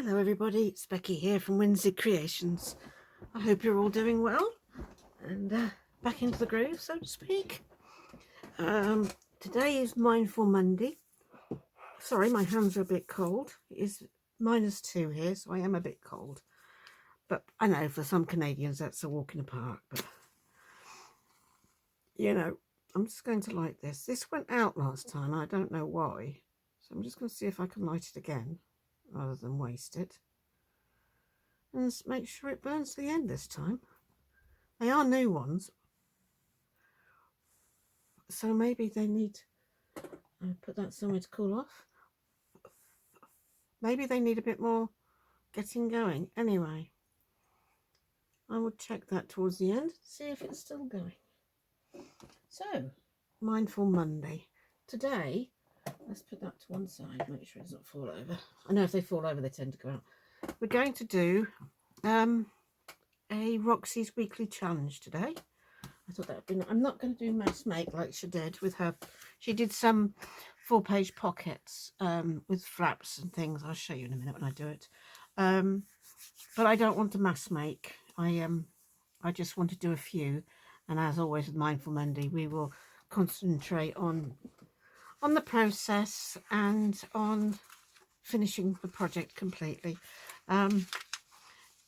Hello everybody, it's Becky here from Whimsy Creations. I hope you're all doing well and back into the groove, so to speak. Today is Mindful Monday. Sorry, my hands are a bit cold. It is -2 here, so I am a bit cold. But I know for some Canadians that's a walk in the park, but you know, I'm just going to light this. This went out last time, I don't know why. So I'm just going to see if I can light it again rather than waste it. And let's make sure it burns to the end this time. They are new ones, so maybe they need, put that somewhere to cool off. Maybe they need a bit more getting going. Anyway, I will check that towards the end, see if it's still going. So, Mindful Monday. Today, let's put that to one side, make sure it doesn't fall over. I know if they fall over, they tend to go out. We're going to do a Roxy's weekly challenge today. I thought that would be, I'm not going to do mass make like she did with her. She did some 4-page pockets with flaps and things. I'll show you in a minute when I do it. But I don't want to mass make. I just want to do a few. And as always with Mindful Monday, we will concentrate on the process and on finishing the project completely.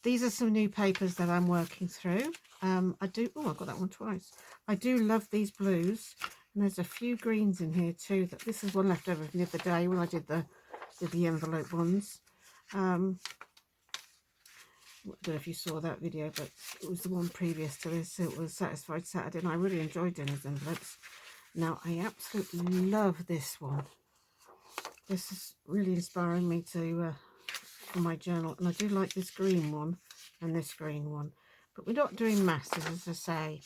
These are some new papers that I'm working through. I got that one twice. I do love these blues, and there's a few greens in here too. This is one left over from the other day when I did the envelope ones. I don't know if you saw that video, but it was the one previous to this. It was Satisfied Saturday, and I really enjoyed doing these envelopes. Now I absolutely love this one. This is really inspiring me to for my journal, and I do like this green one and this green one, but we're not doing masses, as I say.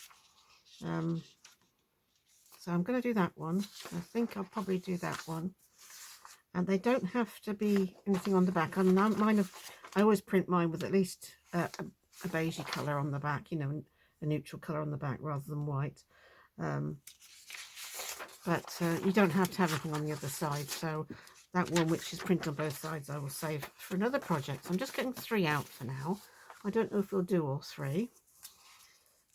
So I'm going to do that one. I think I'll probably do that one, and they don't have to be anything on the back. I always print mine with at least a beige colour on the back, you know, a neutral colour on the back rather than white. But you don't have to have anything on the other side. So that one, which is printed on both sides, I will save for another project. So I'm just getting 3 out for now. I don't know if we'll do all 3.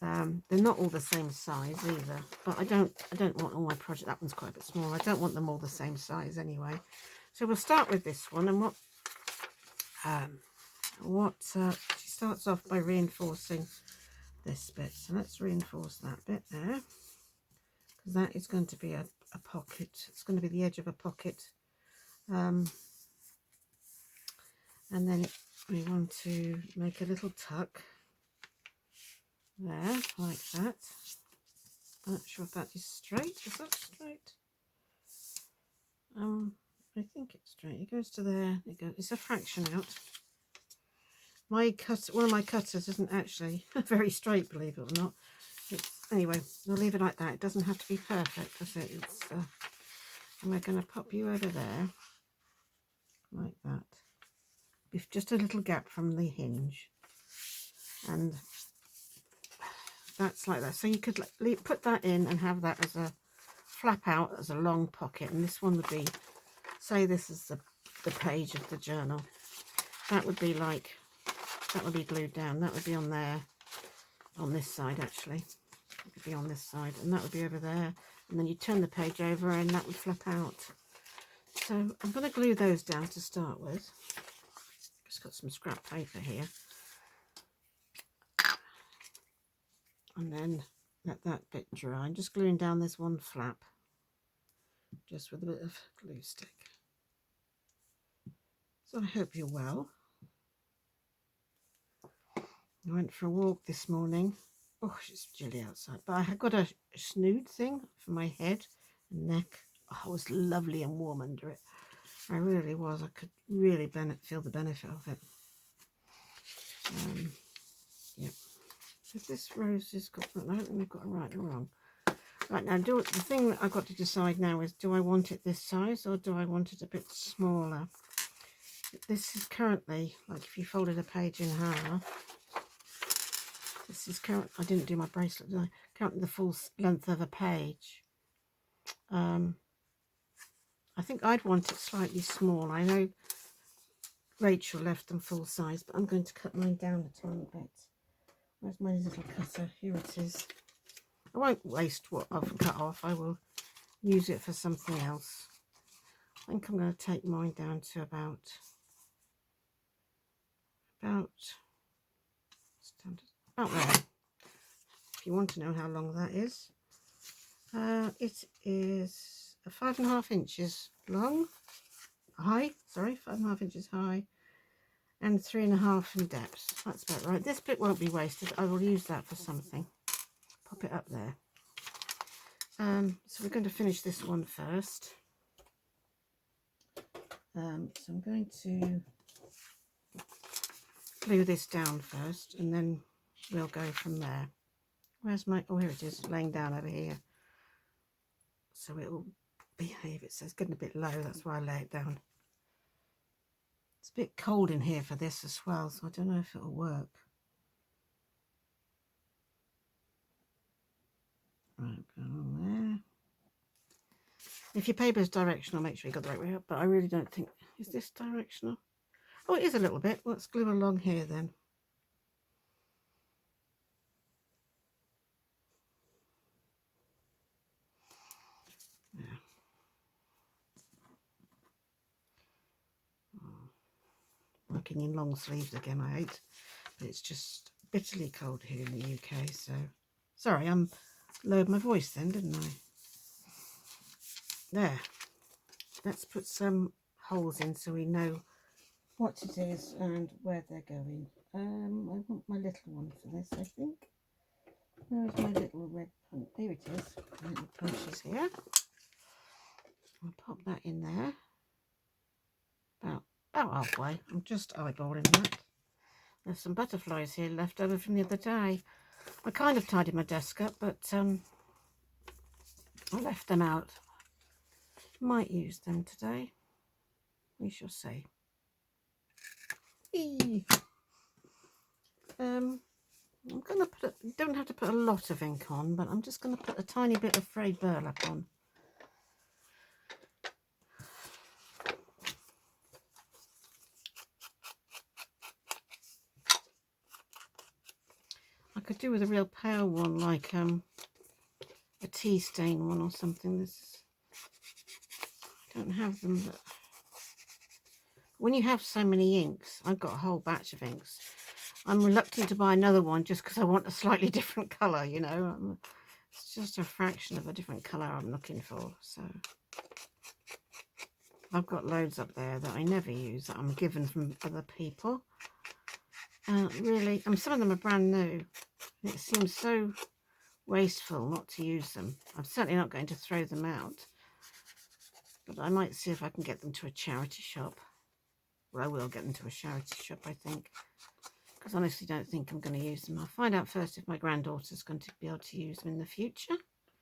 They're not all the same size either, but I don't want all my project. That one's quite a bit small. I don't want them all the same size anyway. So we'll start with this one, and she starts off by reinforcing this bit. So let's reinforce that bit there, because that is going to be a pocket. It's going to be the edge of a pocket. And then we want to make a little tuck there, like that. I'm not sure if that is straight. Is that straight? I think it's straight. It goes to there. It's a fraction out. One of my cutters isn't actually very straight, believe it or not. Anyway, we'll leave it like that. It doesn't have to be perfect, does it? And we're going to pop you over there, like that, with just a little gap from the hinge, and that's like that. So you could put that in and have that as a flap out as a long pocket, and this one would be, say this is the page of the journal, that would be glued down. That would be on there, on this side actually. It would be on this side, and that would be over there, and then you turn the page over and that would flap out. So I'm going to glue those down to start with. Just got some scrap paper here, and then let that bit dry. I'm just gluing down this one flap just with a bit of glue stick. So I hope you're well. I went for a walk this morning. Oh, it's chilly outside, but I got a snood thing for my head and neck. Oh, it was lovely and warm under it. I really was. I could really feel the benefit of it. Yep. So this rose has got, I don't think we've got it right or wrong. Right, now the thing that I've got to decide now is, do I want it this size or do I want it a bit smaller? This is currently, like if you folded a page in half, this is current. I didn't do my bracelet, did I? Currently the full length of a page. I think I'd want it slightly small. I know Rachel left them full size, but I'm going to cut mine down a tiny bit. Where's my little cutter? Here it is. I won't waste what I've cut off. I will use it for something else. I think I'm going to take mine down to about there. If you want to know how long that is, it is 5.5 inches long, high. Sorry, 5.5 inches high, and 3.5 in depth. That's about right. This bit won't be wasted. I will use that for something. Pop it up there. So we're going to finish this one first. So I'm going to glue this down first, and then we'll go from there. Where's my, oh, here it is, laying down over here. So it will behave. It says getting a bit low, that's why I lay it down. It's a bit cold in here for this as well, so I don't know if it'll work. Right, go on there. If your paper is directional, make sure you got the right way up, but I really don't think, is this directional? Oh, it is a little bit. Let's glue along here then. Yeah. Working in long sleeves again, I hate, but it's just bitterly cold here in the UK, so sorry, I'm lowered my voice then, didn't I? There. Let's put some holes in so we know what it is and where they're going. I want my little one for this, I think. Where's my little red punch? Here it is. My little punch is here. I'll pop that in there. About halfway. I'm just eyeballing that. There's some butterflies here left over from the other day. I kind of tidied my desk up, but I left them out. Might use them today. We shall see. I'm going to put, you don't have to put a lot of ink on, but I'm just going to put a tiny bit of frayed burlap on. I could do with a real pale one, like a tea stain one or something. This, I don't have them, but when you have so many inks, I've got a whole batch of inks. I'm reluctant to buy another one just because I want a slightly different colour, you know. It's just a fraction of a different colour I'm looking for. So I've got loads up there that I never use, that I'm given from other people. Really, some of them are brand new. It seems so wasteful not to use them. I'm certainly not going to throw them out, but I might see if I can get them to a charity shop. Well, I will get them to a charity shop, I think, because I honestly don't think I'm going to use them. I'll find out first if my granddaughter's going to be able to use them in the future,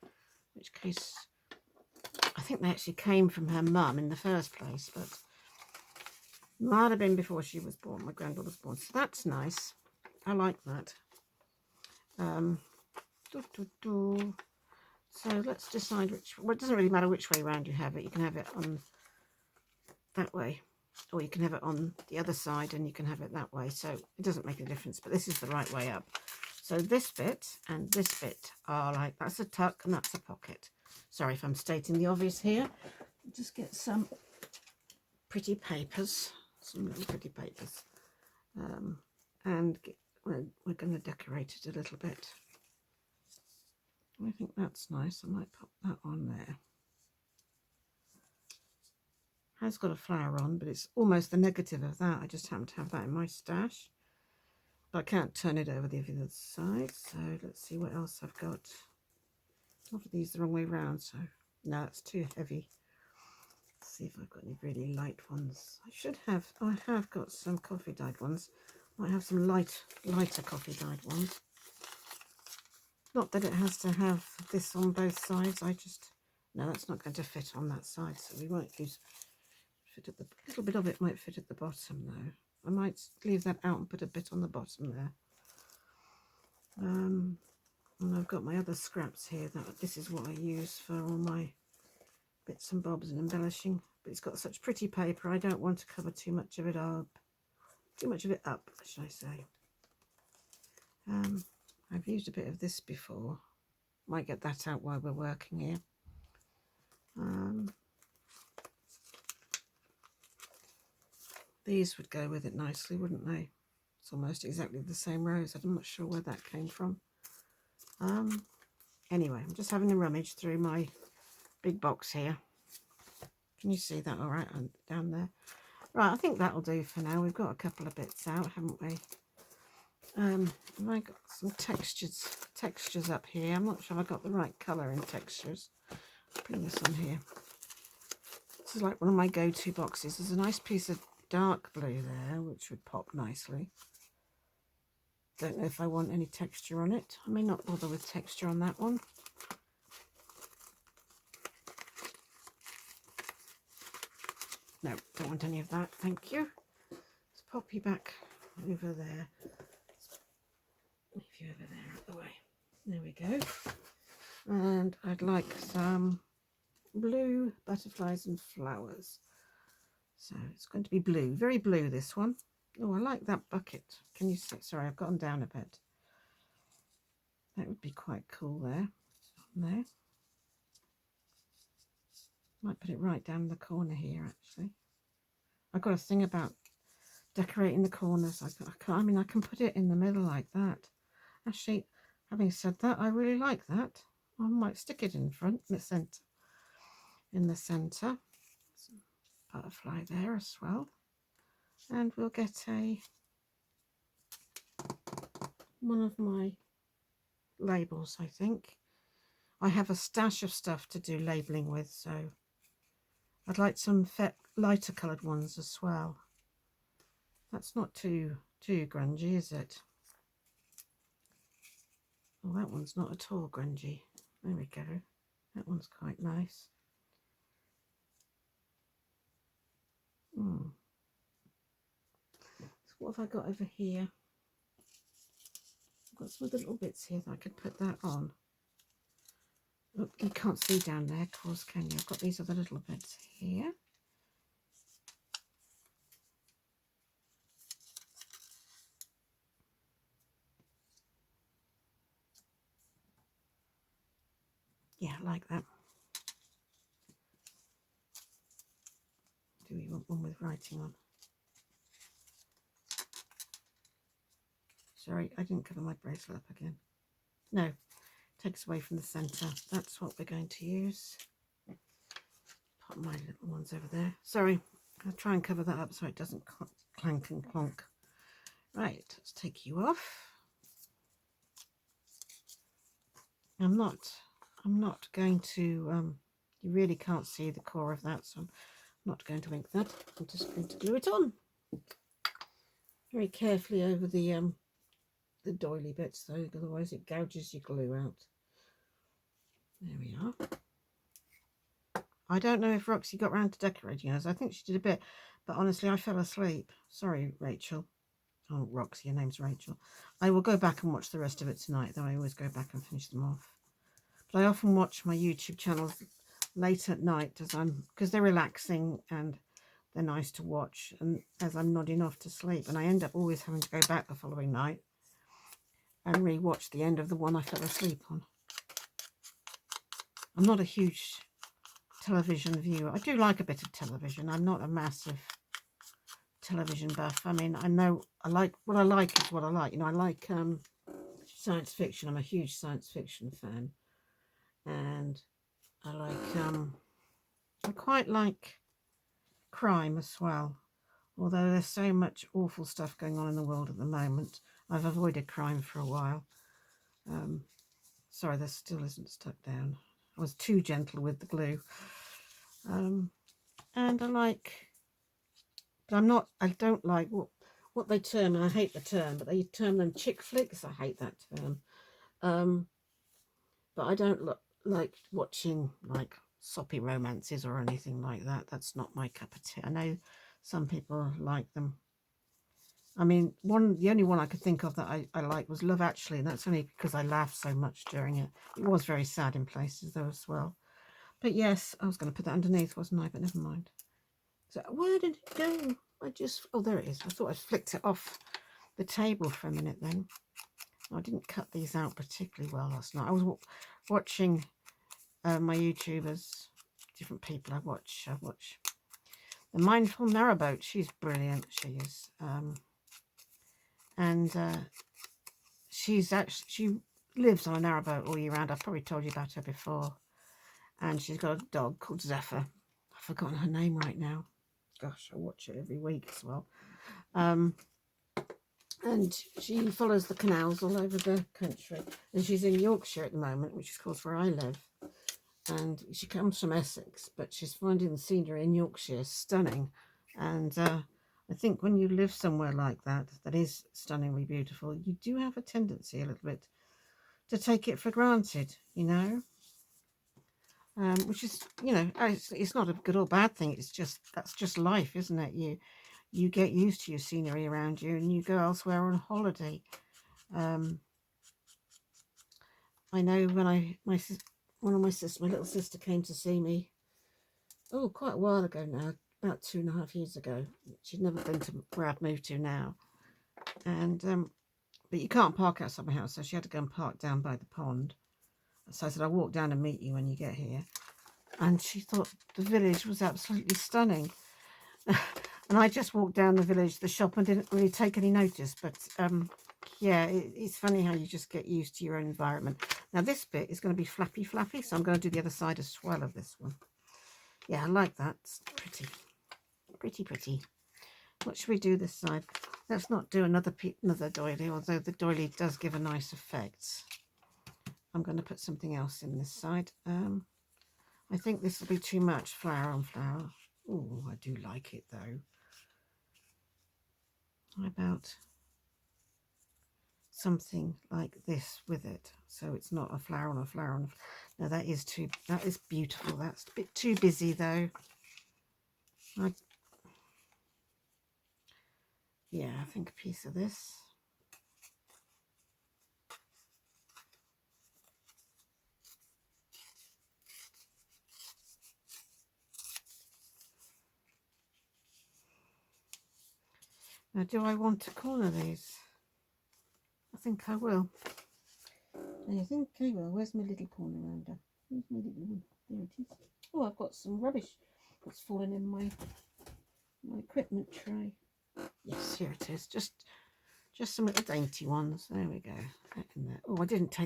in which case I think they actually came from her mum in the first place, but might have been before she was born, my granddaughter was born. So that's nice. I like that. So let's decide which, well, it doesn't really matter which way around you have it. You can have it on that way, or you can have it on the other side, and you can have it that way. So it doesn't make a difference, but this is the right way up. So this bit and this bit are like, that's a tuck and that's a pocket. Sorry if I'm stating the obvious here. Just get some pretty papers, some really pretty papers, and we're going to decorate it a little bit. I think that's nice. I might pop that on there. Has got a flower on, but it's almost the negative of that. I just happen to have that in my stash, but I can't turn it over the other side. So let's see what else I've got. Half of these the wrong way round, so no, it's too heavy. Let's see if I've got any really light ones. I have got some coffee dyed ones. Might have some lighter coffee dyed ones. Not that it has to have this on both sides. No, that's not going to fit on that side, so we won't use fit at the, a little bit of it might fit at the bottom though. I might leave that out and put a bit on the bottom there. And I've got my other scraps here. This is what I use for all my bits and bobs and embellishing. But it's got such pretty paper. I don't want to cover too much of it up. too much of it up, should I say. I've used a bit of this before. Might get that out while we're working here. These would go with it nicely, wouldn't they? It's almost exactly the same rose. I'm not sure where that came from. Anyway, I'm just having a rummage through my big box here. Can you see that all right down there? Right, I think that'll do for now. We've got a couple of bits out, haven't we? Have I got some textures up here? I'm not sure I got the right colour in textures. Bring this on here. This is like one of my go-to boxes. There's a nice piece of dark blue there, which would pop nicely. Don't know if I want any texture on it. I may not bother with texture on that one. No, don't want any of that. Thank you. Let's pop you back over there. Leave you over there out the way. There we go. And I'd like some blue butterflies and flowers. So it's going to be blue, very blue, this one. Oh, I like that bucket. Can you see? Sorry, I've gotten down a bit. That would be quite cool there. There. Might put it right down in the corner here, actually. I've got a thing about decorating the corners. I mean, I can put it in the middle like that. Actually, having said that, I really like that. I might stick it in front, in the centre. In the centre. Some butterfly there as well. And we'll get one of my labels, I think. I have a stash of stuff to do labelling with, so I'd like some lighter coloured ones as well. That's not too grungy, is it? Well, that one's not at all grungy. There we go. That one's quite nice. So what have I got over here? I've got some other little bits here that I could put that on. Look, you can't see down there, of course, can you? I've got these other little bits here. Yeah, I like that. Do we want one with writing on? Sorry, I didn't cover my bracelet up again. No, takes away from the centre. That's what we're going to use. Put my little ones over there. Sorry, I'll try and cover that up so it doesn't clank and clonk. Right, let's take you off. I'm not going to, you really can't see the core of that, so I'm not going to ink that. I'm just going to glue it on. Very carefully over the doily bits though, otherwise it gouges your glue out. There we are. I don't know if Roxy got round to decorating hers. I think she did a bit, but honestly I fell asleep. Sorry, Rachel. Oh, Roxy, your name's Rachel. I will go back and watch the rest of it tonight, though I always go back and finish them off. But I often watch my YouTube channels late at night because they're relaxing and they're nice to watch, and as I'm nodding off to sleep, and I end up always having to go back the following night and re-watch the end of the one I fell asleep on. I'm not a huge television viewer. I do like a bit of television. I'm not a massive television buff. I mean, I know I like what I like is what I like. You know, I like science fiction. I'm a huge science fiction fan, and I quite like crime as well. Although there's so much awful stuff going on in the world at the moment, I've avoided crime for a while. Sorry, this still isn't stuck down. I was too gentle with the glue. And I like, but I don't like what they term, and I hate the term, but they term them chick flicks. I hate that term. But I don't like watching like soppy romances or anything like that. That's not my cup of tea. I know some people like them. I mean, the only one I could think of that I like was Love Actually, and that's only because I laughed so much during it. It was very sad in places though as well. But yes, I was going to put that underneath, wasn't I? But never mind. So where did it go? Oh, there it is. I thought I flicked it off the table for a minute then. I didn't cut these out particularly well last night. I was watching my YouTubers, different people I watch. The Mindful Narrowboat. She's brilliant. She is. And she lives on a narrowboat all year round. I've probably told you about her before. And she's got a dog called Zephyr. I've forgotten her name right now. Gosh, I watch it every week as well. And she follows the canals all over the country. And she's in Yorkshire at the moment, which is, of course, where I live. And she comes from Essex, but she's finding the scenery in Yorkshire stunning. And I think when you live somewhere like that, that is stunningly beautiful, you do have a tendency a little bit to take it for granted, you know. Which is, you know, it's not a good or bad thing. It's just, that's just life, isn't it? You get used to your scenery around you and you go elsewhere on holiday. I know when my little sister came to see me, oh, quite a while ago now, about 2.5 years ago. She'd never been to where I've moved to now. And, but you can't park outside my house, so she had to go and park down by the pond. So I said, I'll walk down and meet you when you get here. And she thought the village was absolutely stunning. And I just walked down the village, the shop, and didn't really take any notice. But yeah, it's funny how you just get used to your own environment. Now this bit is going to be flappy, so I'm going to do the other side as well of this one. Yeah, I like that. It's pretty. What should we do this side? Let's not do another doily, although the doily does give a nice effect. I'm going to put something else in this side. I think this will be too much flower on flower. Oh, I do like it though. How about something like this with it, so it's not a flower on a flower on a... No, that is beautiful. That's a bit too busy though. Yeah, I think a piece of this. Now, do I want to corner these? I think I will. I think I will. Where's my little corner rounder? Where's my little one? There it is. Oh, I've got some rubbish that's fallen in my equipment tray. Yes, here it is. Just some little dainty ones. There we go. In there. Oh, I didn't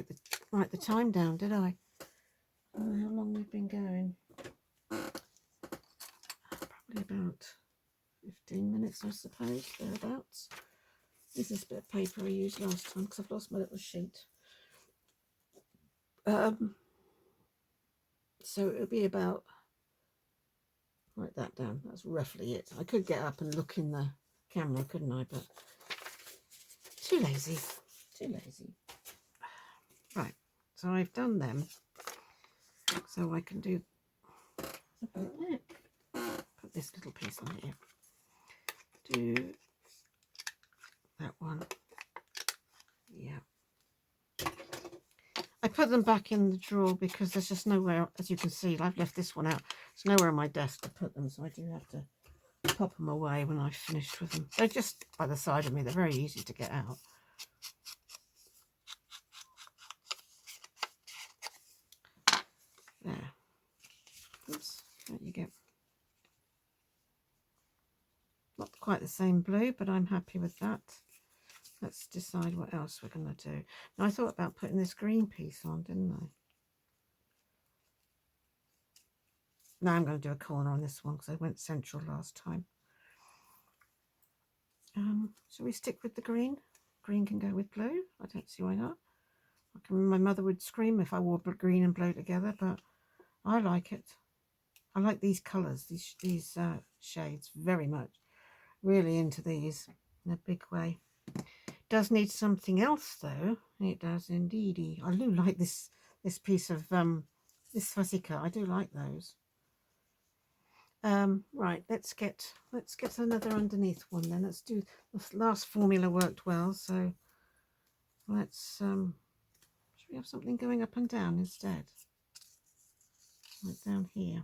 write the time down, did I? I don't know how long we've been going. Probably about 15 minutes, I suppose, thereabouts. This is a bit of paper I used last time because I've lost my little sheet. So it'll be about, write that down, that's roughly it. I could get up and look in the camera, couldn't I? But too lazy. Right, so I've done them. So I can do, put this little piece on here. Do that one. Yeah. I put them back in the drawer because there's just nowhere, as you can see, I've left this one out. There's nowhere on my desk to put them, so I do have to pop them away when I've finished with them. They're just by the side of me. They're very easy to get out. There. Oops, there you go. Not quite the same blue, but I'm happy with that. Let's decide what else we're going to do. Now, I thought about putting this green piece on, didn't I? Now I'm going to do a corner on this one because I went central last time. Shall we stick with the green? Green can go with blue. I don't see why not. My mother would scream if I wore green and blue together, but I like it. I like these colours, these shades very much. Really into these in a big way. Does need something else though. It does indeed. I do like this piece of this fuzzy cut. I do like those. Right, let's get another underneath one then. Let's do the last formula worked well, so let's should we have something going up and down instead? Right down here.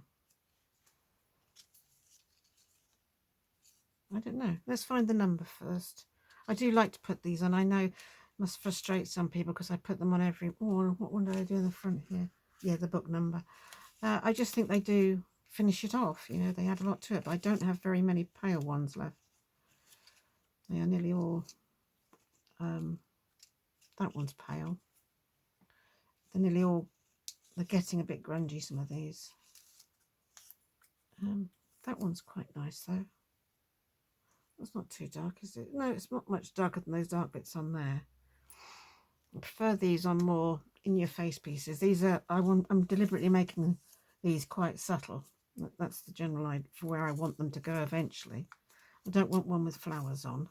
I don't know. Let's find the number first. I do like to put these on. I know it must frustrate some people because I put them on every... Oh, what one did I do in the front here? Yeah, the book number. I just think they do finish it off. You know, they add a lot to it. But I don't have very many pale ones left. They are nearly all... that one's pale. They're nearly all... They're getting a bit grungy, some of these. That one's quite nice, though. It's not too dark, is it? No, it's not much darker than those dark bits on there. I prefer these on more in-your-face pieces. These are... I'm deliberately making these quite subtle. That's the general idea for where I want them to go eventually. I don't want one with flowers on.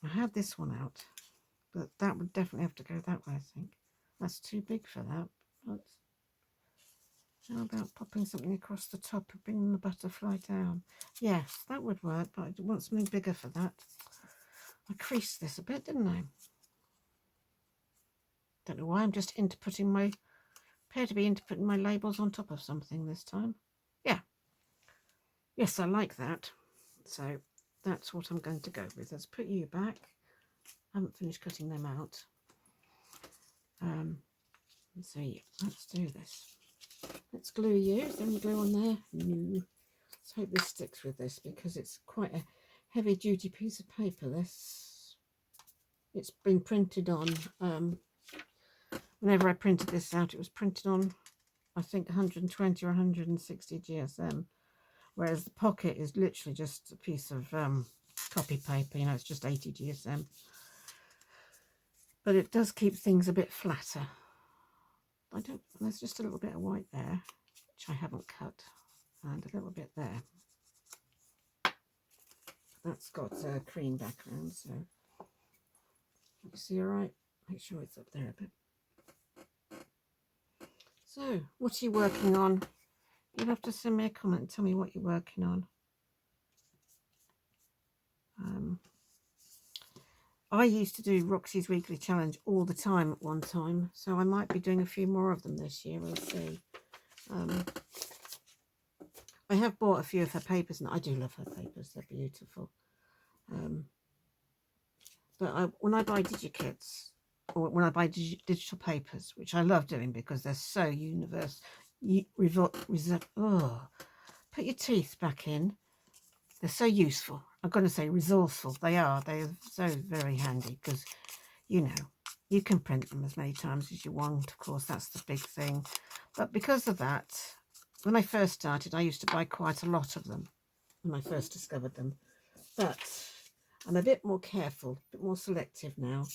I had this one out, but that would definitely have to go that way, I think. That's too big for that. But how about popping something across the top and bringing the butterfly down? Yes, that would work, but I want something bigger for that. I creased this a bit, didn't I? Don't know why. I'm just appear to be putting my labels on top of something this time. Yeah. Yes, I like that. So that's what I'm going to go with. Let's put you back. I haven't finished cutting them out. So yeah, let's do this. Let's glue you. Is there any glue on there? No. Let's hope this sticks with this because it's quite a heavy duty piece of paper. It's been printed on, whenever I printed this out, it was printed on, I think, 120 or 160 GSM, whereas the pocket is literally just a piece of copy paper. You know, it's just 80 GSM. But it does keep things a bit flatter. There's just a little bit of white there, which I haven't cut, and a little bit there. That's got a cream background, so you see all right? Make sure it's up there a bit. So, what are you working on? You'll have to send me a comment and tell me what you're working on. I used to do Roxy's weekly challenge all the time at one time, so I might be doing a few more of them this year. We'll see. I have bought a few of her papers, and I do love her papers. They're beautiful. But when I buy digikits, or when I buy digital papers, which I love doing because they're so universal. Put your teeth back in. They're so useful. I'm going to say resourceful. They are. They are so very handy because, you know, you can print them as many times as you want. Of course, that's the big thing. But because of that, when I first started, I used to buy quite a lot of them when I first discovered them. But I'm a bit more careful, a bit more selective now,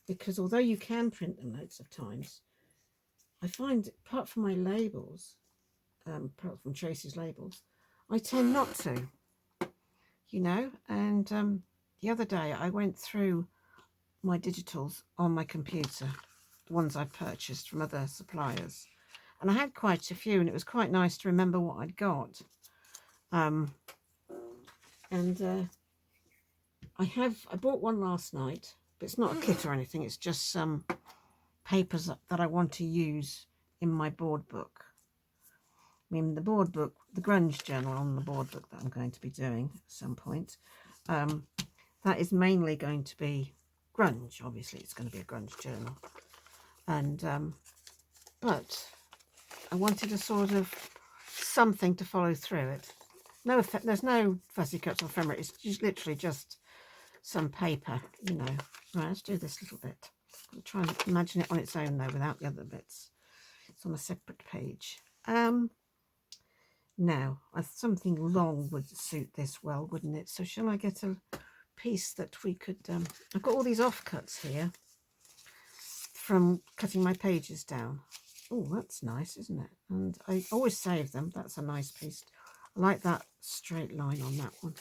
because although you can print them loads of times, I find, apart from my labels, apart from Tracy's labels, I tend not to. You know, and the other day I went through my digitals on my computer, the ones I purchased from other suppliers, and I had quite a few, and it was quite nice to remember what I'd got. I bought one last night, but it's not a kit or anything. It's just some papers that I want to use in my board book. I mean, the board book, the grunge journal on the board book that I'm going to be doing at some point, that is mainly going to be grunge. Obviously, it's going to be a grunge journal. And, but I wanted a sort of something to follow through it. No, there's no fussy cuts or ephemera. It's just literally just some paper, you know. Right, let's do this little bit. I'll try and imagine it on its own, though, without the other bits. It's on a separate page. Now, something long would suit this well, wouldn't it? So shall I get a piece that we could... I've got all these offcuts here from cutting my pages down. Oh, that's nice, isn't it? And I always save them. That's a nice piece. I like that straight line on that one.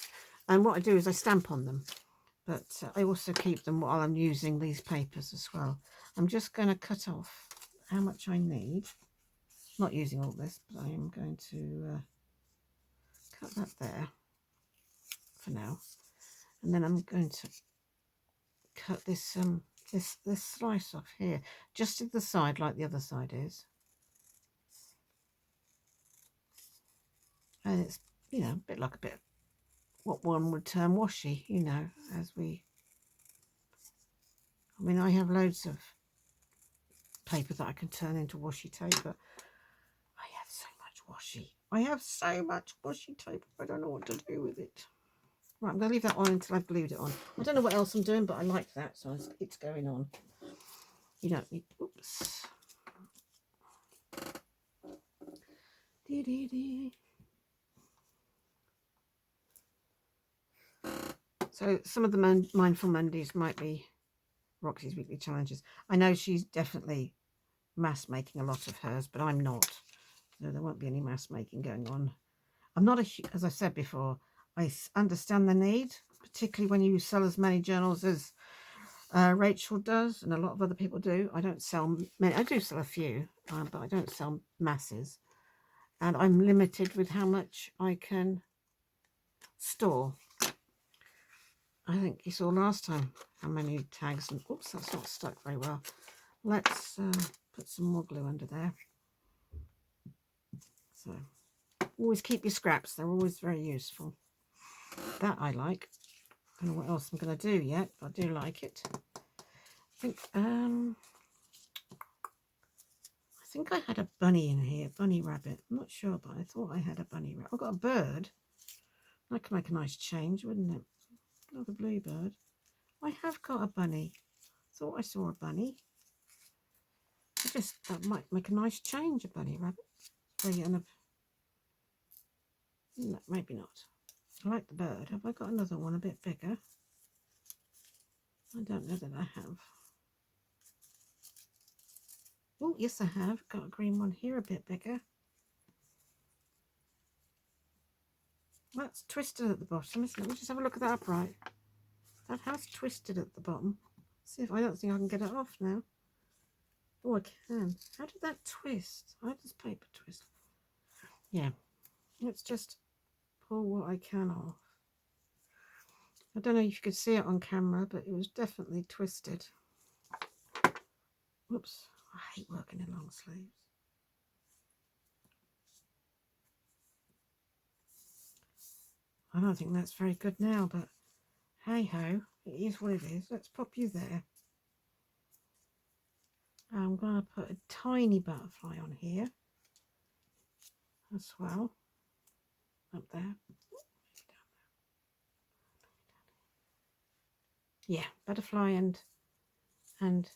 And what I do is I stamp on them. But I also keep them while I'm using these papers as well. I'm just going to cut off how much I need. Not using all this, but I am going to cut that there for now, and then I'm going to cut this this slice off here, just to the side like the other side is, and it's, you know, a bit like a bit what one would term washy, you know, as we, I mean, I have loads of paper that I can turn into washi tape, but I have so much washi. I have so much washi tape, I don't know what to do with it. Right, I'm going to leave that on until I've glued it on. I don't know what else I'm doing, but I like that, so it's going on. You don't need, oops. So some of the Mindful Mondays might be Roxy's weekly challenges. I know she's definitely mass making a lot of hers, but I'm not. So there won't be any mass making going on. I'm not as I said before, I understand the need, particularly when you sell as many journals as Rachel does, and a lot of other people do. I don't sell many. I do sell a few, but I don't sell masses. And I'm limited with how much I can store. I think you saw last time how many tags, and oops, that's not stuck very well. Let's put some more glue under there. So always keep your scraps, they're always very useful. That I like. I don't know what else I'm going to do yet, but I do like it. I think I had a bunny in here, bunny rabbit. I'm not sure, but I thought I had a bunny rabbit. I've got a bird. That could make a nice change, wouldn't it? Another bluebird. I have got a bunny. Thought I saw a bunny. That might make a nice change, a bunny rabbit. No, maybe not. I like the bird. Have I got another one a bit bigger? I don't know that I have. Oh, yes, I have. Got a green one here a bit bigger. That's twisted at the bottom, isn't it? Let me just have a look at that upright. That has twisted at the bottom. See if I don't think I can get it off now. Oh, I can. How did that twist? How does paper twist? Yeah. Let's just pull what I can off. I don't know if you could see it on camera, but it was definitely twisted. Whoops. I hate working in long sleeves. I don't think that's very good now, but hey ho, it is what it is. Let's pop you there. I'm going to put a tiny butterfly on here as well, up there. Yeah, butterfly and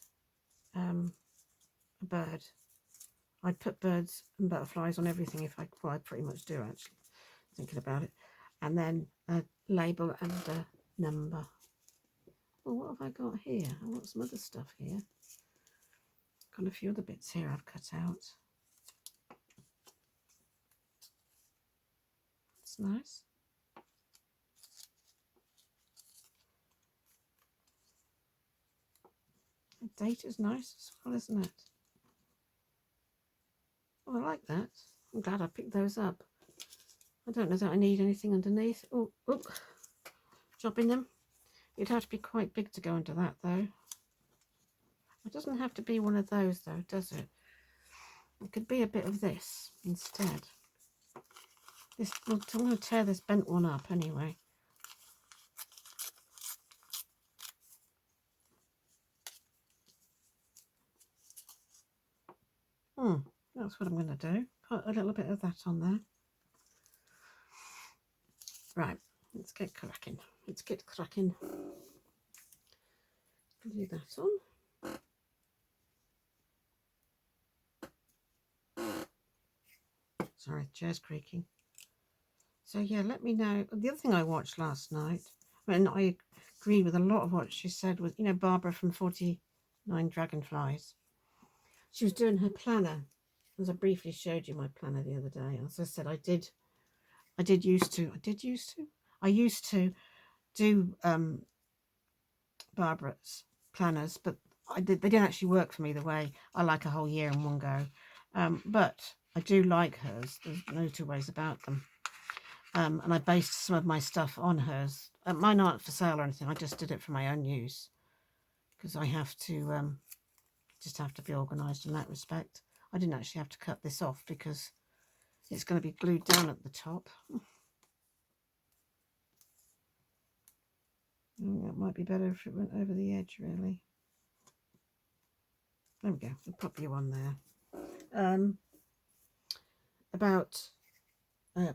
a bird. I'd put birds and butterflies on everything if well, I pretty much do actually, thinking about it. And then a label and a number. Well, what have I got here? I've got some other stuff here. Got a few other bits here I've cut out. That's nice. The date is nice as well, isn't it? Oh, I like that. I'm glad I picked those up. I don't know that I need anything underneath. Oh, dropping them. It'd have to be quite big to go under that, though. It doesn't have to be one of those, though, does it? It could be a bit of this instead. I'm going to tear this bent one up anyway. That's what I'm going to do. Put a little bit of that on there. Right, let's get cracking. Let's get cracking. Glue that on. Sorry, the chair's creaking. So yeah, let me know. The other thing I watched last night, and I agree with a lot of what she said, was, you know, Barbara from 49 Dragonflies. She was doing her planner, as I briefly showed you my planner the other day. As I said, I used to do Barbara's planners, but they didn't actually work for me the way I like a whole year in one go. But I do like hers. There's no two ways about them. And I based some of my stuff on hers. Mine aren't for sale or anything. I just did it for my own use because I have to just have to be organised in that respect. I didn't actually have to cut this off because it's going to be glued down at the top. I think that might be better if it went over the edge, really. There we go. I'll pop you on there. About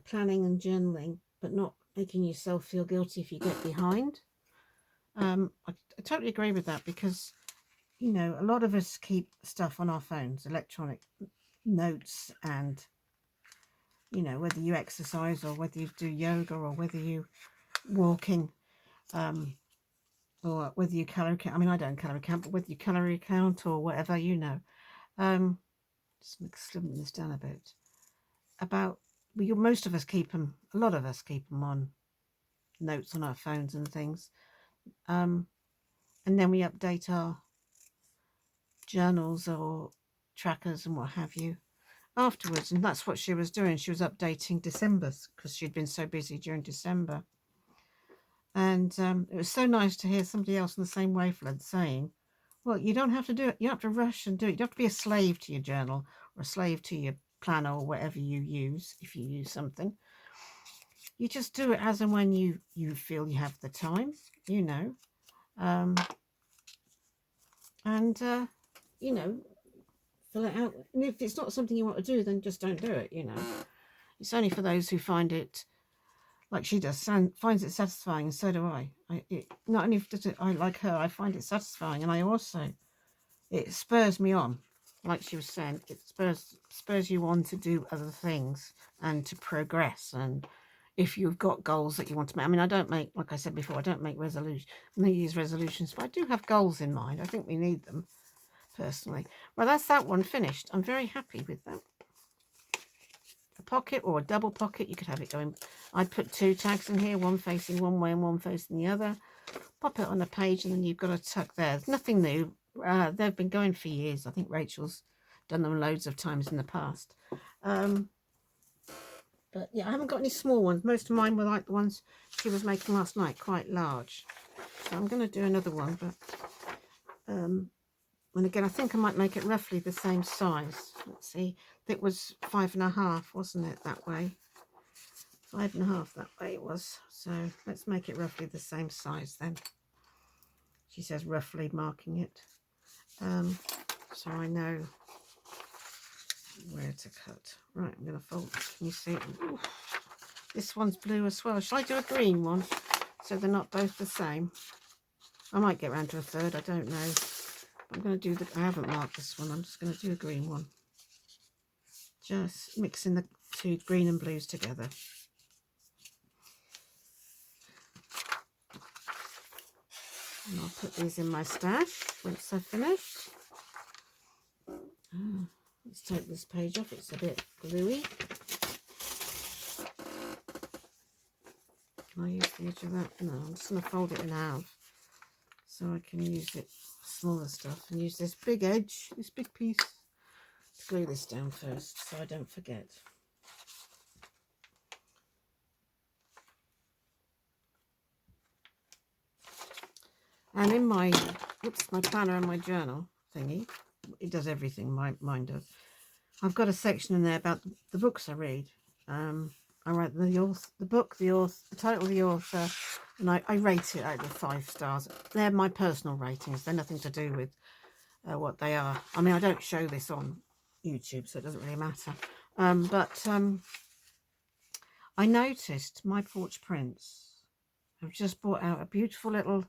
planning and journaling, but not making yourself feel guilty if you get behind. I totally agree with that, because, you know, a lot of us keep stuff on our phones, electronic notes, and, you know, whether you exercise or whether you do yoga or whether you walking, or whether you calorie count. I mean, I don't calorie count, but whether you calorie count or whatever, you know. Just slimming this down a bit. About, well, most of us keep them, a lot of us keep them on notes on our phones and things. And then we update our journals or trackers and what have you afterwards. And that's what she was doing. She was updating December because she'd been so busy during December. And it was so nice to hear somebody else in the same wavelength saying, well, you don't have to do it. You don't have to rush and do it. You don't have to be a slave to your journal or a slave to your planner or whatever you use, if you use something. You just do it as and when you feel you have the time, you know. You know, fill it out. And if it's not something you want to do, then just don't do it, you know. It's only for those who find it, like she does, finds it satisfying, and so do I. Not only does it, I like her, I find it satisfying, and I also, it spurs me on. Like she was saying, it spurs you on to do other things and to progress. And if you've got goals that you want to make, I mean, I don't make, like I said before, I don't make New Year's resolutions, but I do have goals in mind. I think we need them, personally. Well, that's that one finished. I'm very happy with that. A pocket or a double pocket, you could have it going. I'd put 2 tags in here, one facing one way and one facing the other. Pop it on a page, and then you've got a tuck there. There's nothing new. They've been going for years. I think Rachel's done them loads of times in the past. But yeah, I haven't got any small ones. Most of mine were like the ones she was making last night, quite large. So I'm going to do another one, but and again, I think I might make it roughly the same size. Let's see, it was 5.5, wasn't it, that way? 5.5 that way it was. So let's make it roughly the same size then. She says roughly, marking it. So I know where to cut. Right, I'm going to fold. Can you see it? Ooh, this one's blue as well. Shall I do a green one so they're not both the same? I might get round to a third, I don't know. I'm going to do I haven't marked this one. I'm just going to do a green one. Just mixing the 2 green and blues together. And I'll put these in my stash once I've finished. Let's take this page off. It's a bit gluey. Can I use the edge of that? No, I'm just going to fold it in half so I can use it for smaller stuff, and use this big edge, this big piece, to glue this down first so I don't forget. And in my planner and my journal thingy, it does everything, mine does. I've got a section in there about the books I read. I write the book, the author, the title of the author, and I rate it out of 5 stars. They're my personal ratings. They're nothing to do with what they are. I mean, I don't show this on YouTube, so it doesn't really matter. But I noticed my porch prints have just brought out a beautiful little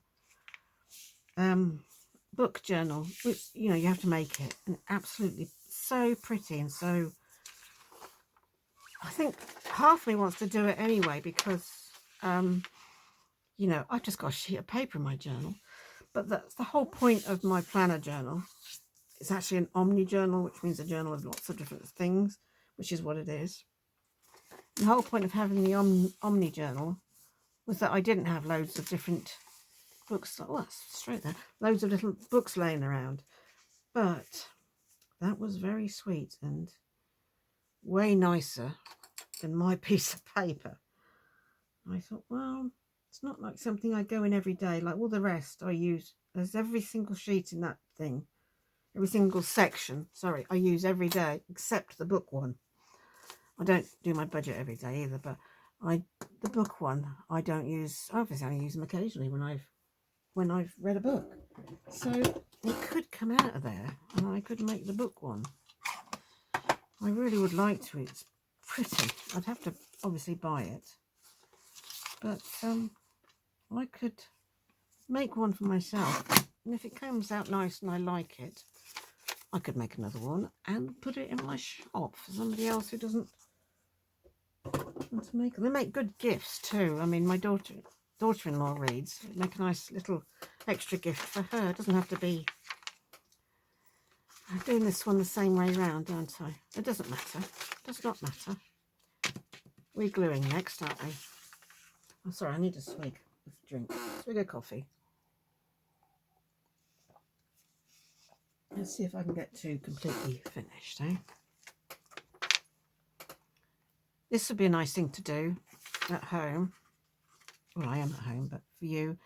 book journal, which, you know, you have to make it, and absolutely so pretty. And so I think half of me wants to do it anyway, because you know, I've just got a sheet of paper in my journal, but that's the whole point of my planner journal. It's actually an omni journal, which means a journal of lots of different things, which is what it is. The whole point of having the omni journal was that I didn't have loads of different books. Oh, that's straight there. Loads of little books laying around. But that was very sweet and way nicer than my piece of paper. I thought, well, it's not like something I go in every day. Like all the rest I use. There's every single sheet in that thing. Every single section, sorry, I use every day, except the book one. I don't do my budget every day either, but the book one, I don't use. Obviously, I only use them occasionally when I've when I've read a book. So it could come out of there and I could make the book one. I really would like to. It's pretty. I'd have to obviously buy it. But I could make one for myself. And if it comes out nice and I like it, I could make another one and put it in my shop for somebody else who doesn't want to make them. They make good gifts too. I mean, my daughter-in-law reads. Make a nice little extra gift for her. It doesn't have to be... I'm doing this one the same way round, aren't I? It doesn't matter. It does not matter. We're gluing next, aren't we? I'm sorry, I need a swig of drink. Swig of coffee. Let's see if I can get to completely finished, eh? This would be a nice thing to do at home. Well, I am at home, but for you,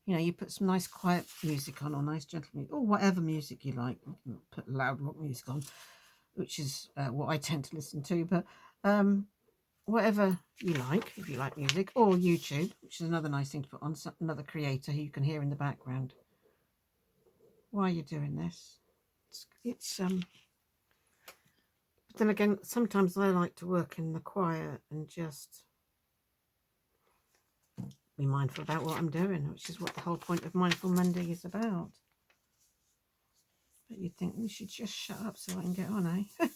you know, you put some nice quiet music on, or nice gentle music, or whatever music you like. You can put loud rock music on, which is what I tend to listen to, but whatever you like, if you like music, or YouTube, which is another nice thing to put on, another creator who you can hear in the background. Why are you doing this? It's but then again, sometimes I like to work in the quiet and just be mindful about what I'm doing, which is what the whole point of Mindful Monday is about. But you'd think we should just shut up so I can get on, eh? I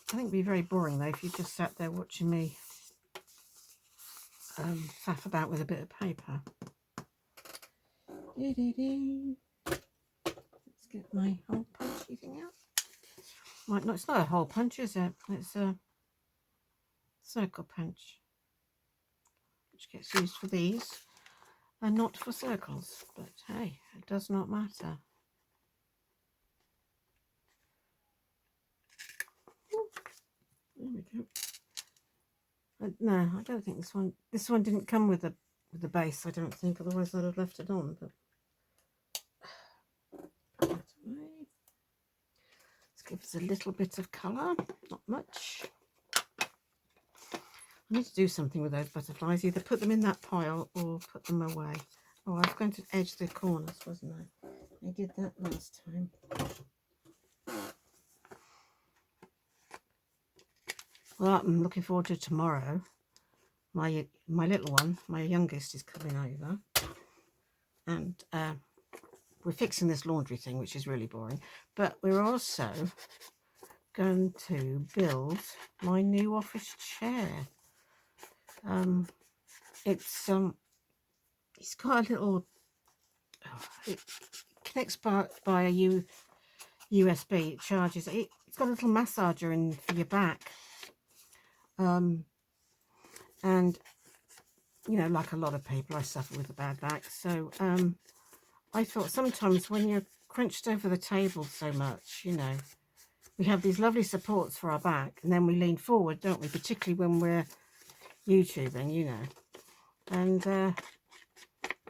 think it'd be very boring though if you just sat there watching me faff about with a bit of paper. Let's get my hole punchy thing out. Right, no, it's not a hole punch, is it? It's a circle punch, which gets used for these and not for circles. But hey, it does not matter. There we go. No, I don't think this one didn't come with the base, I don't think, otherwise I'd have left it on. But let's give us a little bit of colour, not much. I need to do something with those butterflies, either put them in that pile or put them away. Oh, I was going to edge the corners, wasn't I? I did that last time. Well, I'm looking forward to tomorrow. My little one, my youngest, is coming over, and we're fixing this laundry thing, which is really boring. But we're also going to build my new office chair. It's got a little. It connects by a USB. It charges. It's got a little massager in for your back. And you know, like a lot of people, I suffer with a bad back. So I thought sometimes when you're crunched over the table so much, you know, we have these lovely supports for our back, and then we lean forward, don't we? Particularly when we're YouTubing, you know. And I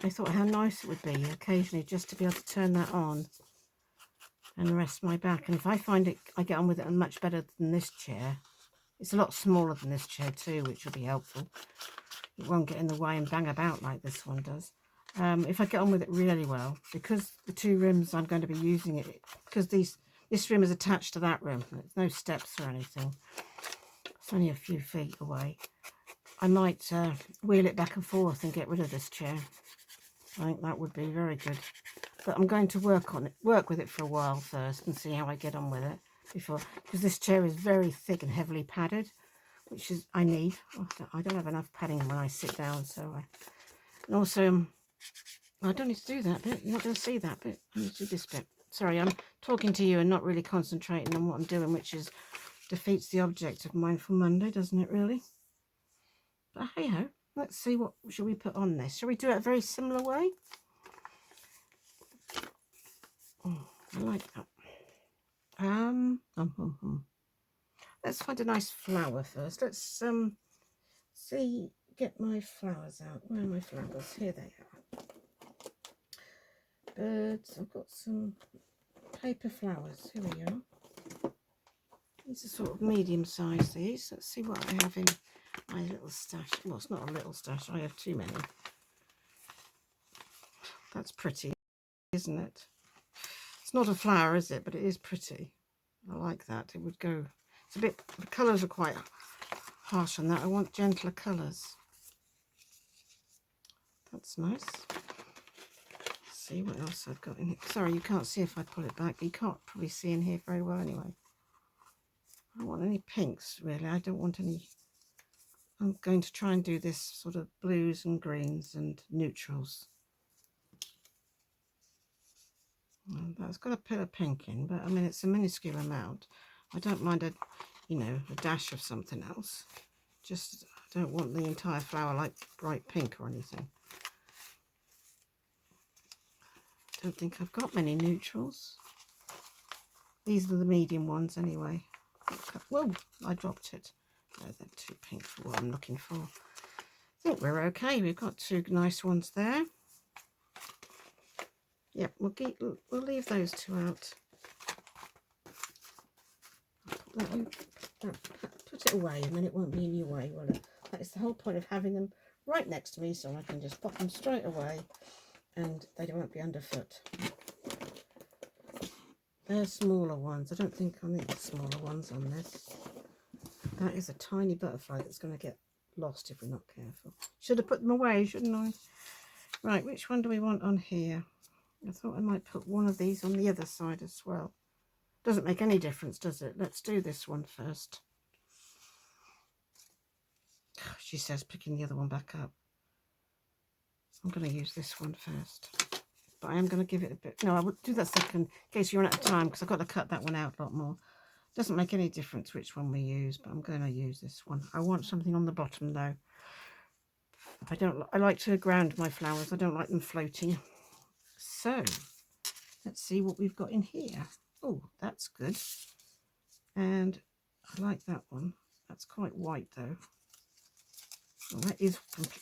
thought how nice it would be occasionally just to be able to turn that on and rest my back. And if I find it, I get on with it much better than this chair. It's a lot smaller than this chair too, which will be helpful. It won't get in the way and bang about like this one does. If I get on with it really well, because the two rooms I'm going to be using it, because this room is attached to that room. There's no steps or anything. It's only a few feet away. I might wheel it back and forth and get rid of this chair. I think that would be very good. But I'm going to work with it for a while first and see how I get on with it because this chair is very thick and heavily padded, which is I need. I don't have enough padding when I sit down, so and also I don't need to do that bit. You're not going to see that bit. I need to do this bit. Sorry, I'm talking to you and not really concentrating on what I'm doing, which is defeats the object of Mindful Monday, doesn't it really? But hey ho, let's see what should we put on this. Shall we do it a very similar way? Oh, I like that. Let's find a nice flower first. Let's get my flowers out. Where are my flowers? Here they are. Birds. I've got some paper flowers. Here we are. These are sort of medium size, these. Let's see what I have in my little stash. Well, it's not a little stash. I have too many. That's pretty, isn't it? It's not a flower, is it? But it is pretty. I like that. It would go. It's a bit. The colours are quite harsh on that. I want gentler colours. That's nice. Let's see what else I've got in here. Sorry, you can't see if I pull it back. You can't probably see in here very well anyway. I don't want any pinks really. I don't want any. I'm going to try and do this sort of blues and greens and neutrals. Well, that's got a bit of pink in, but I mean it's a minuscule amount. I don't mind a, you know, a dash of something else. Just I don't want the entire flower like bright pink or anything. Don't think I've got many neutrals. These are the medium ones anyway. Whoa, I dropped it. No, they're too pink for what I'm looking for. I think we're okay. We've got two nice ones there. Yep, we'll leave those two out. Put it away and then it won't be in your way, will it? That is the whole point of having them right next to me, so I can just pop them straight away and they won't be underfoot. They're smaller ones. I don't think I need the smaller ones on this. That is a tiny butterfly that's going to get lost if we're not careful. Should have put them away, shouldn't I? Right, which one do we want on here? I thought I might put one of these on the other side as well. Doesn't make any difference, does it? Let's do this one first. She says picking the other one back up. I'm going to use this one first. But I am going to give it a bit... No, I will do that second in case you run out of time, because I've got to cut that one out a lot more. Doesn't make any difference which one we use, but I'm going to use this one. I want something on the bottom though. I like to ground my flowers. I don't like them floating. So, let's see what we've got in here. Oh, that's good. And I like that one. That's quite white though. Well,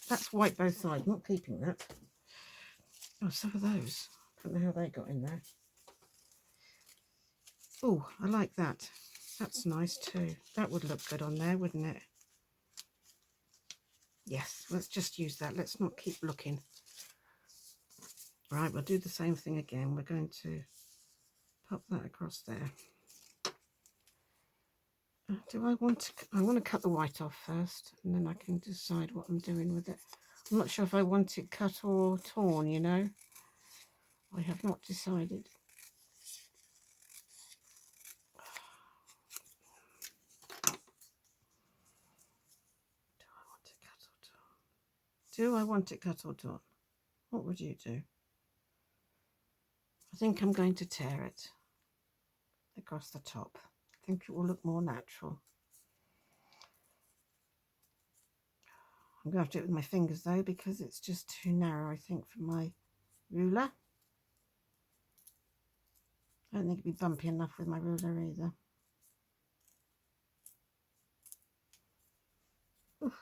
that's white both sides. Not keeping that. Oh, some of those. I don't know how they got in there. Oh, I like that. That's nice too. That would look good on there, wouldn't it? Yes, let's just use that. Let's not keep looking. Right, we'll do the same thing again. We're going to pop that across there. I want to cut the white off first, and then I can decide what I'm doing with it. I'm not sure if I want it cut or torn, you know. I have not decided. Do I want it cut or torn? What would you do? I think I'm going to tear it across the top. I think it will look more natural. I'm going to have to do it with my fingers though, because it's just too narrow, I think, for my ruler. I don't think it'd be bumpy enough with my ruler either. Oof.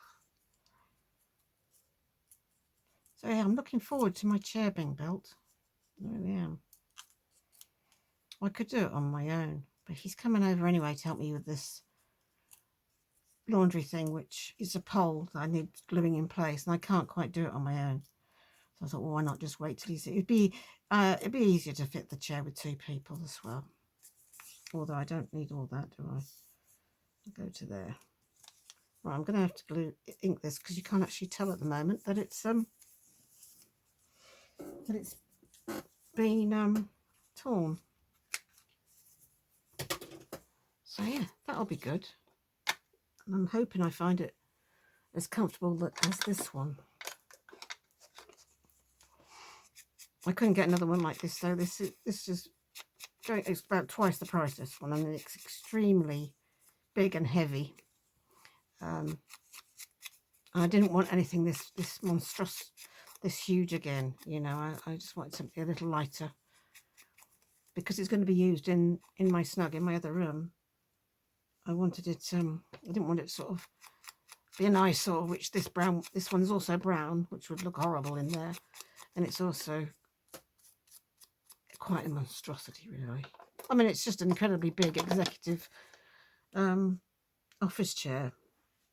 So yeah, I'm looking forward to my chair being built. I really am. I could do it on my own, but he's coming over anyway to help me with this laundry thing, which is a pole that I need gluing in place, and I can't quite do it on my own. So I thought, well, why not just wait till he's... It'd be easier to fit the chair with two people as well. Although I don't need all that, do I? I'll go to there. Right, I'm going to have to ink this because you can't actually tell at the moment that it's been torn. So yeah, that'll be good. And I'm hoping I find it as comfortable as this one. I couldn't get another one like this though. This is it's about twice the price, this one, and it's extremely big and heavy. I didn't want anything this monstrous, this huge again, you know. I just wanted something a little lighter because it's going to be used in my snug in my other room. I wanted it I didn't want it sort of be an eyesore, which this one's also brown, which would look horrible in there, and it's also quite a monstrosity really. I mean, it's just an incredibly big executive office chair.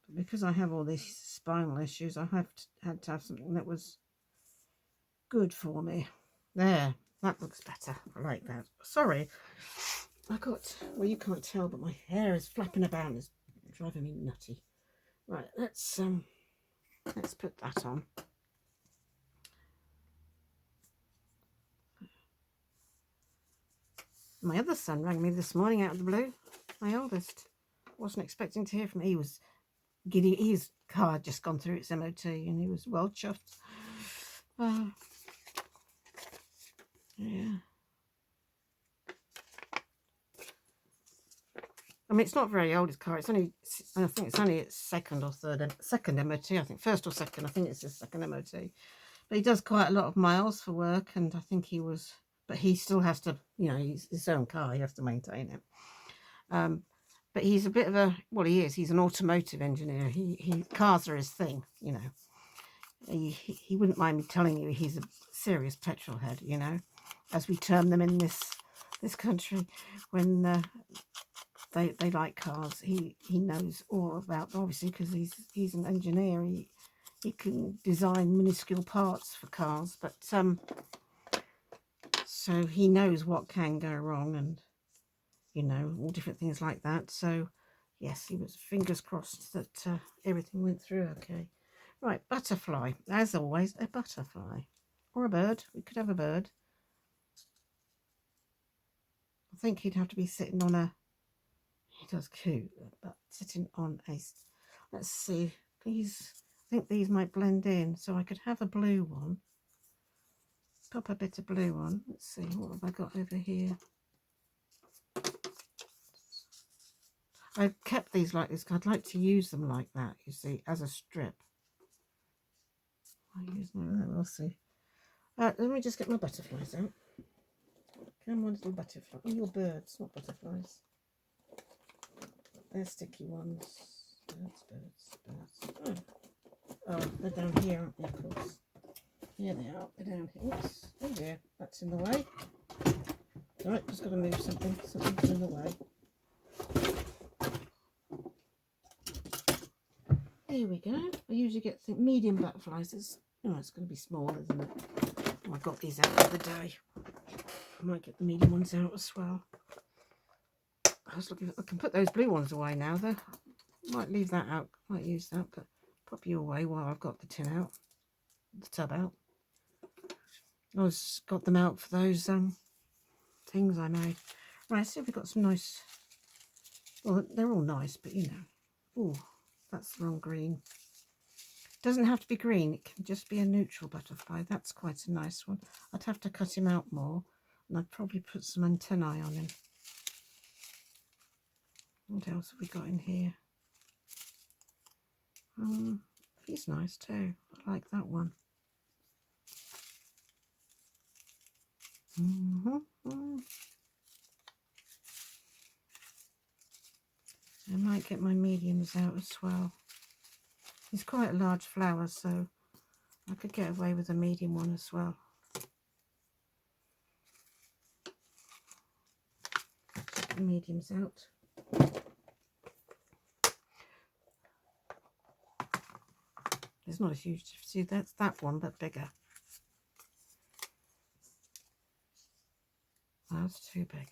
But because I have all these spinal issues, I had to have something that was good for me. There, that looks better. I like that. Sorry, well, you can't tell, but my hair is flapping about and it's driving me nutty. Right, let's put that on. My other son rang me this morning out of the blue. My oldest. Wasn't expecting to hear from him. He was giddy. His car had just gone through its MOT and he was well chuffed. Yeah. I mean, it's not very old, his car. It's only, I think it's only its second MOT. I think first or second. I think it's his second MOT. But he does quite a lot of miles for work, and I think he was, but he still has to, you know, he's his own car. He has to maintain it. But he's a bit of a, well, he is. He's an automotive engineer. Cars are his thing, you know. He wouldn't mind me telling you he's a serious petrol head, you know, as we term them in this country. When they like cars, he knows all about them, obviously, because he's an engineer. He can design minuscule parts for cars, but so he knows what can go wrong, and you know, all different things like that. So yes, he was fingers crossed that everything went through okay. Right, butterfly, as always, a butterfly or a bird. We could have a bird. I think he'd have to be sitting on a, he does cute, but sitting on a, let's see, these, I think these might blend in, so I could have a blue one. Pop a bit of blue on. Let's see, what have I got over here? I've kept these like this because I'd like to use them like that, you see, as a strip. I'll use them, we'll see. Let me just get my butterflies out. Come on, little butterfly. Oh, you're birds, not butterflies. They're sticky ones. Birds. Oh, they're down here, aren't they, of course? Here they are. They're down here. Oops. Oh dear, that's in the way. Right, just got to move something. Something's in the way. Here we go. I usually get medium butterflies. It's going to be small, isn't it? Oh, I got these out the other day. I might get the medium ones out as well. I was looking. I can put those blue ones away now, though. Might leave that out. Might use that, but pop you away while I've got the tin out, the tub out. I just got them out for those things I made. Right, see if we've got some nice. Well, they're all nice, but you know. Oh, that's the wrong green. Doesn't have to be green. It can just be a neutral butterfly. That's quite a nice one. I'd have to cut him out more, and I'd probably put some antennae on him. What else have we got in here? He's nice too. I like that one. I might get my mediums out as well. He's quite a large flower, so I could get away with a medium one as well. Get the mediums out. There's not a huge, see, that's that one, but bigger. That's too big.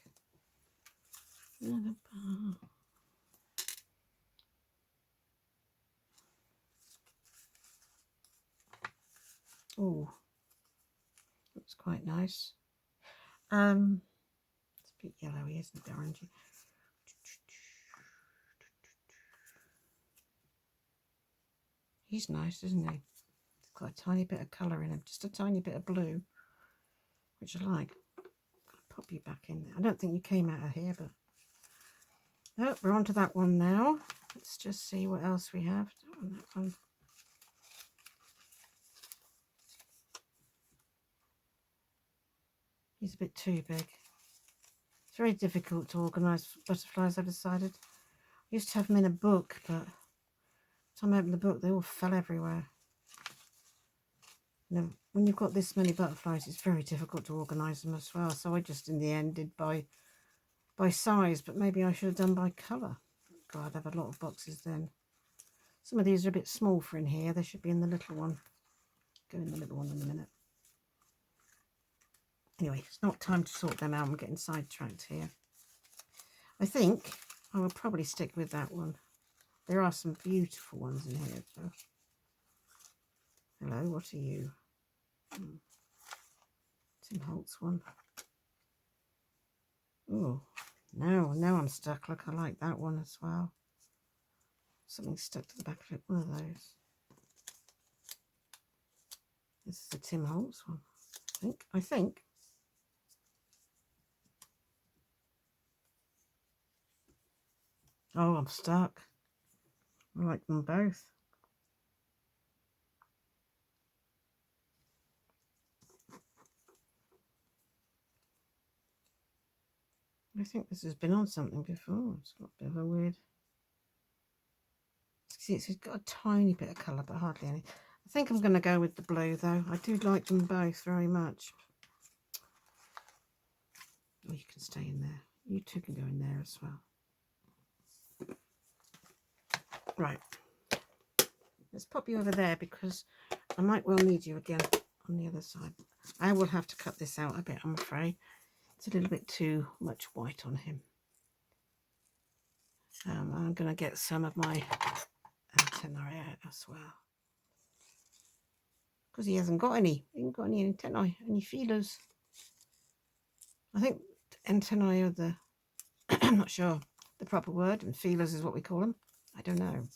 Oh, looks quite nice. It's a bit yellowy, isn't it, orangey? He's nice, isn't he? It's got a tiny bit of colour in him, just a tiny bit of blue, which I like. I'll pop you back in there. I don't think you came out of here, but oh, we're on to that one now. Let's just see what else we have on that one. He's a bit too big. It's very difficult to organise butterflies, I've decided. I used to have them in a book, but time I opened the book, they all fell everywhere. Now, when you've got this many butterflies, it's very difficult to organise them as well. So I just, in the end, did by size, but maybe I should have done by colour. God, I'd have a lot of boxes then. Some of these are a bit small for in here. They should be in the little one. Go in the little one in a minute. Anyway, it's not time to sort them out. I'm getting sidetracked here. I think I will probably stick with that one. There are some beautiful ones in here. So. Hello, what are you? Tim Holtz one. Oh, no, now I'm stuck. Look, I like that one as well. Something stuck to the back of it. One of those. This is the Tim Holtz one. I think. Oh, I'm stuck. I like them both. I think this has been on something before. It's got a bit of a weird... See, it's got a tiny bit of colour, but hardly any. I think I'm going to go with the blue, though. I do like them both very much. Oh, you can stay in there. You two can go in there as well. Right. Let's pop you over there because I might well need you again on the other side. I will have to cut this out a bit, I'm afraid. It's a little bit too much white on him. I'm going to get some of my antennae out as well. Because he hasn't got any. He hasn't got any antennae, any feelers. I think antennae are the, I'm not sure the proper word, and feelers is what we call them. I don't know.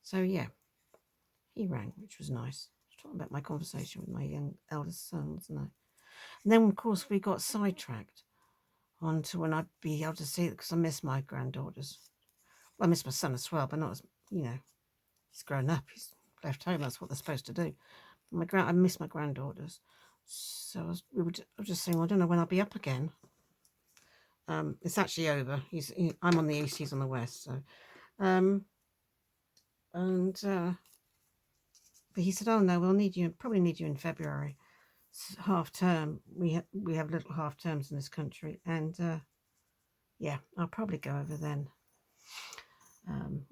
So yeah, he rang, which was nice. I was talking about my conversation with my young eldest son, wasn't I? And then of course we got sidetracked onto when I'd be able to see it because I miss my granddaughters. Well, I miss my son as well, but not as, you know, he's grown up. He's left home. That's what they're supposed to do. I miss my granddaughters. So I was just saying, well, I don't know when I'll be up again. It's actually over. I'm on the east, he's on the west. So, but he said, oh no, we'll need you. Probably need you in February. It's half term. We have little half terms in this country, and yeah, I'll probably go over then.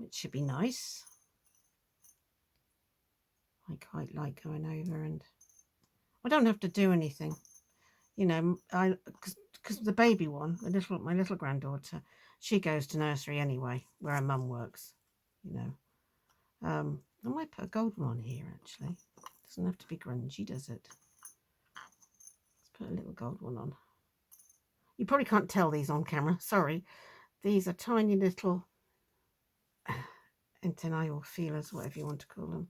It should be nice. I quite like going over, and I don't have to do anything, you know. Because the baby one, my little granddaughter, she goes to nursery anyway, where her mum works, you know. I might put a gold one on here actually. Doesn't have to be grungy, does it? Let's put a little gold one on. You probably can't tell these on camera. Sorry, these are tiny little antennae or feelers, whatever you want to call them.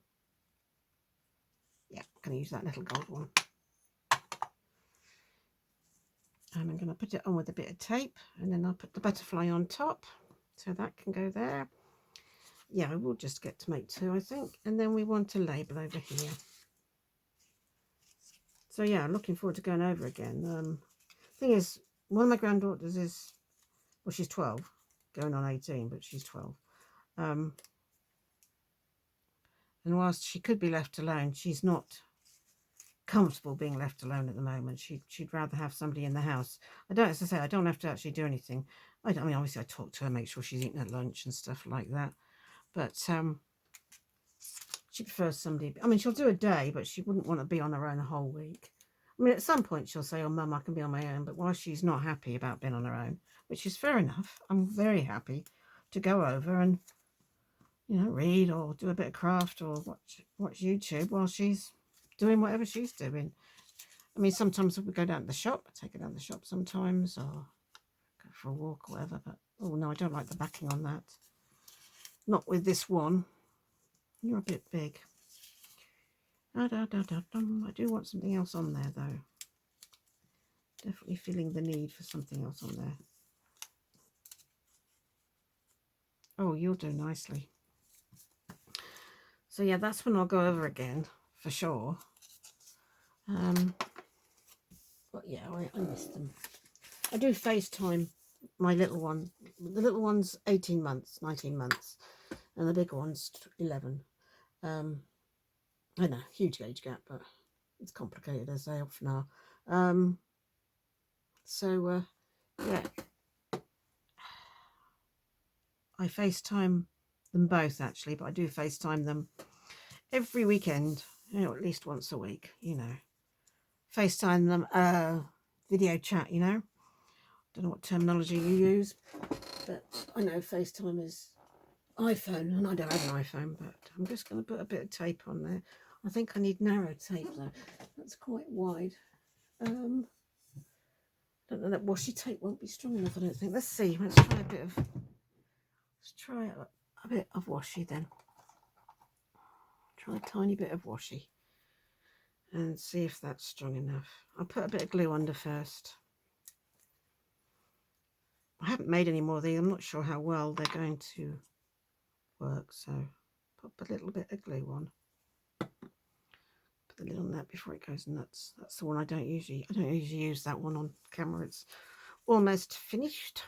Yeah, I'm going to use that little gold one. And I'm going to put it on with a bit of tape, and then I'll put the butterfly on top, so that can go there. Yeah, I will just get to make two, I think, and then we want a label over here. So yeah, I'm looking forward to going over again. Thing is, one of my granddaughters is, well, she's 12, going on 18, but she's 12. And whilst she could be left alone, she's not comfortable being left alone at the moment. She'd rather have somebody in the house. As I say, I don't have to actually do anything. I mean, obviously I talk to her, make sure she's eating her lunch and stuff like that. But she prefers somebody. I mean, she'll do a day, but she wouldn't want to be on her own a whole week. I mean, at some point she'll say, oh, Mum, I can be on my own. But while she's not happy about being on her own, which is fair enough, I'm very happy to go over and, you know, read or do a bit of craft or watch YouTube while she's doing whatever she's doing. I mean, sometimes we go down to the shop. I take her down to the shop sometimes, or go for a walk or whatever. But, oh, no, I don't like the backing on that. Not with this one. You're a bit big. I do want something else on there, though. Definitely feeling the need for something else on there. Oh, you'll do nicely. So, yeah, that's when I'll go over again, for sure. But, yeah, I miss them. I do FaceTime my little one. The little one's 18 months, 19 months. And the big one's 11. I know, huge age gap, but it's complicated as they often are. Yeah. I FaceTime them both actually, but I do FaceTime them every weekend, you know, at least once a week, you know. FaceTime them, video chat, you know. Don't know what terminology you use, but I know FaceTime is iPhone, and I don't have an iPhone, but I'm just going to put a bit of tape on there. I think I need narrow tape though. That's quite wide. Don't know, that washi tape won't be strong enough, I don't think. Let's see. Let's try a bit of washi then. Try a tiny bit of washi and see if that's strong enough. I'll put a bit of glue under first. I haven't made any more of these. I'm not sure how well they're going to work, so pop a little bit of glue on. Put the lid on that before it goes nuts. That's the one I don't usually use that one on camera. It's almost finished.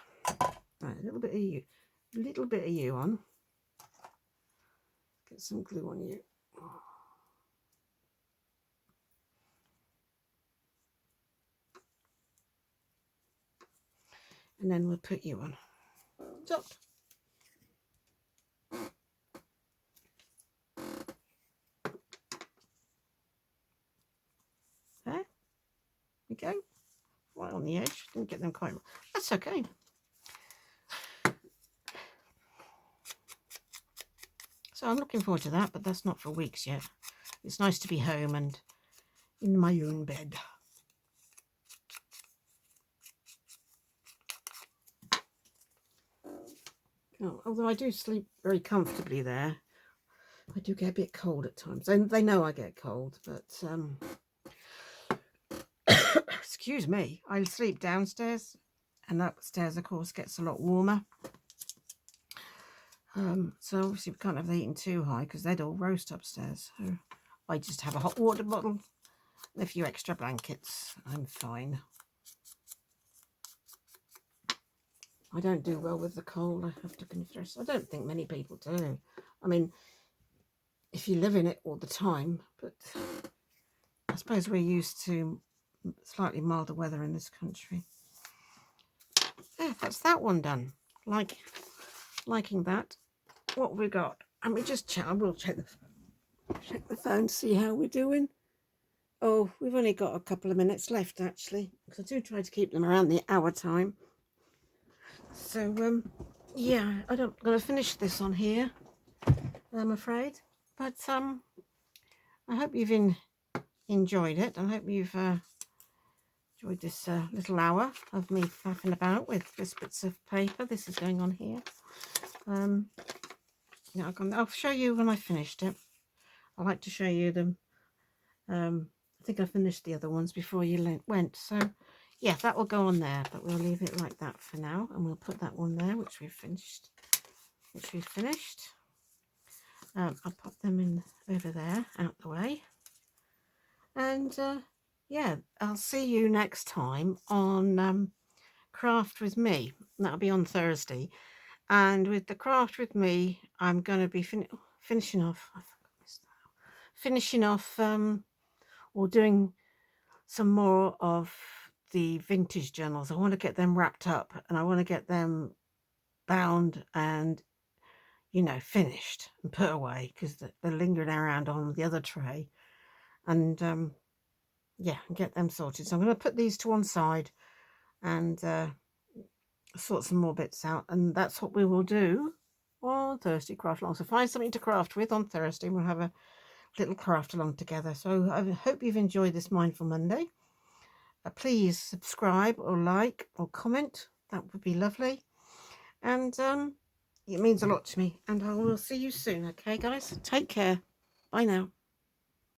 Right, a little bit of you on. Get some glue on you. And then we'll put you on top. There we go. Right on the edge. Didn't get them quite. That's okay. So I'm looking forward to that, but that's not for weeks yet. It's nice to be home and in my own bed. Oh, although I do sleep very comfortably there, I do get a bit cold at times. And they know I get cold, but excuse me, I sleep downstairs, and upstairs, of course, gets a lot warmer. So obviously we can't have the heating too high because they'd all roast upstairs. So I just have a hot water bottle and a few extra blankets. I'm fine. I don't do well with the cold, I have to confess. I don't think many people do. I mean, if you live in it all the time, but I suppose we're used to slightly milder weather in this country. Yeah, that's that one done. Liking that. What have we got? And we just check. I will check the phone to see how we're doing. Oh, we've only got a couple of minutes left actually, because I do try to keep them around the hour time. So yeah, I'm going to finish this on here, I'm afraid. But I hope you've enjoyed it. I hope you've enjoyed this little hour of me faffing about with this bits of paper. This is going on here. Yeah, I'll show you when I finished it. I like to show you them. I think I finished the other ones before you went. So yeah, that will go on there, but we'll leave it like that for now, and we'll put that one there, which we've finished. I'll pop them in over there, out the way. And yeah, I'll see you next time on Craft with Me. That'll be on Thursday. And with the Craft with Me, I'm going to be finishing off. I think I missed that. Finishing off or doing some more of the vintage journals. I want to get them wrapped up, and I want to get them bound and, you know, finished and put away, because they're lingering around on the other tray. And yeah, get them sorted. So I'm going to put these to one side and sort some more bits out, and that's what we will do on Thursday, craft along. So find something to craft with on Thursday, and we'll have a little craft along together. So I hope you've enjoyed this Mindful Monday. Please subscribe or like or comment. That would be lovely, and it means a lot to me. And I will see you soon. Okay guys, take care. Bye now.